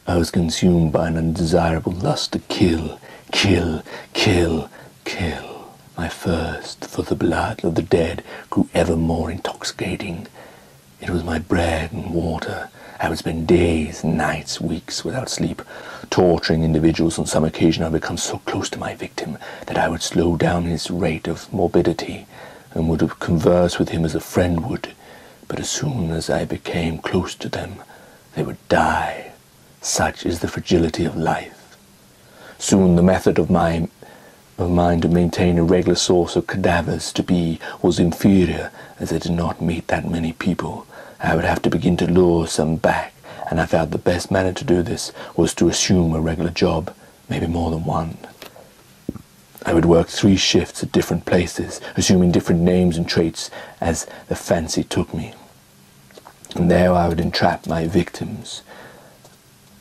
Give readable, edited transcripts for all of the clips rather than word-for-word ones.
I was consumed by an undesirable lust to kill, kill, kill, kill. My thirst for the blood of the dead grew ever more intoxicating. It was my bread and water. I would spend days, nights, weeks without sleep, torturing individuals. On some occasion I would become so close to my victim that I would slow down his rate of morbidity and would converse with him as a friend would. But as soon as I became close to them, they would die. Such is the fragility of life. Soon the method of mine to maintain a regular source of cadavers was inferior, as I did not meet that many people. I would have to begin to lure some back, and I found the best manner to do this was to assume a regular job, maybe more than one. I would work 3 shifts at different places, assuming different names and traits as the fancy took me. And there I would entrap my victims.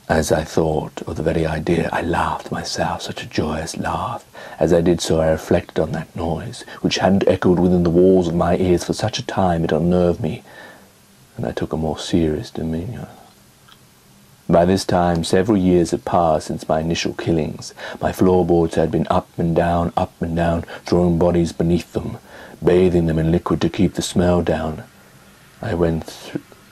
As I thought of the very idea, I laughed myself, such a joyous laugh. As I did so, I reflected on that noise, which hadn't echoed within the walls of my ears for such a time it unnerved me, and I took a more serious demeanour. By this time, several years had passed since my initial killings. My floorboards had been up and down, throwing bodies beneath them, bathing them in liquid to keep the smell down. I went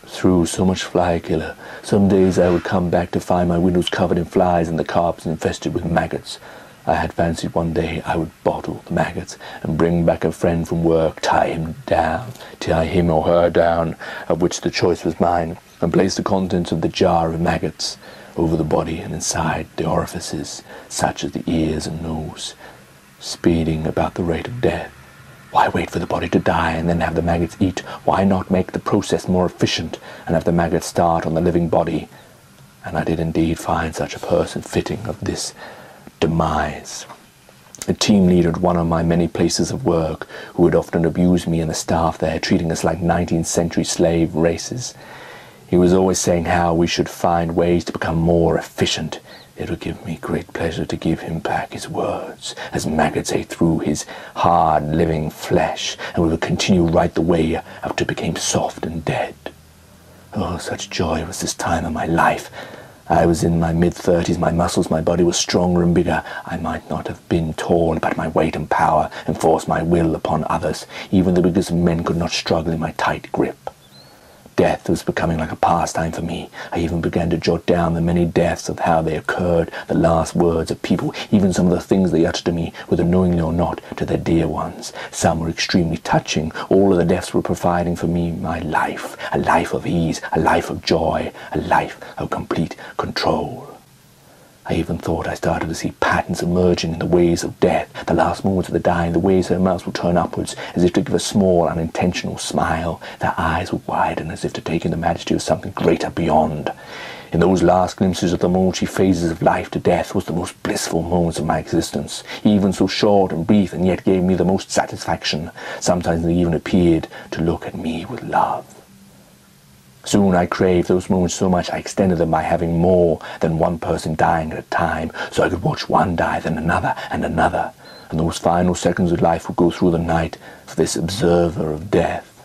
through so much fly killer. Some days I would come back to find my windows covered in flies and the carpets infested with maggots. I had fancied one day I would bottle the maggots and bring back a friend from work, tie him or her down, of which the choice was mine, and place the contents of the jar of maggots over the body and inside the orifices, such as the ears and nose, speeding about the rate of death. Why wait for the body to die and then have the maggots eat? Why not make the process more efficient and have the maggots start on the living body? And I did indeed find such a person fitting of this demise. A team leader at one of my many places of work, who would often abuse me and the staff there, treating us like 19th century slave races. He was always saying how we should find ways to become more efficient. It would give me great pleasure to give him back his words, as maggots ate through his hard, living flesh, and we would continue right the way up to it became soft and dead. Oh, such joy was this time of my life. I was in my mid-30s, my muscles, my body was stronger and bigger. I might not have been tall, but my weight and power enforced my will upon others. Even the biggest men could not struggle in my tight grip. Death was becoming like a pastime for me. I even began to jot down the many deaths, of how they occurred, the last words of people, even some of the things they uttered to me, whether knowingly or not, to their dear ones. Some were extremely touching. All of the deaths were providing for me my life, a life of ease, a life of joy, a life of complete control. I even thought I started to see patterns emerging in the ways of death. The last moments of the dying, the ways their mouths would turn upwards, as if to give a small, unintentional smile. Their eyes would widen, as if to take in the majesty of something greater beyond. In those last glimpses of the momentary phases of life to death was the most blissful moments of my existence, even so short and brief, and yet gave me the most satisfaction. Sometimes they even appeared to look at me with love. Soon I craved those moments so much I extended them by having more than one person dying at a time, so I could watch one die, then another and another, and those final seconds of life would go through the night for this observer of death.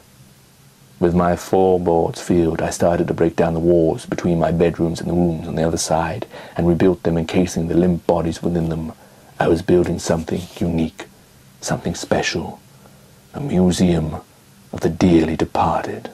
With my floorboards filled, I started to break down the walls between my bedrooms and the rooms on the other side, and rebuilt them, encasing the limp bodies within them. I was building something unique, something special, a museum of the dearly departed.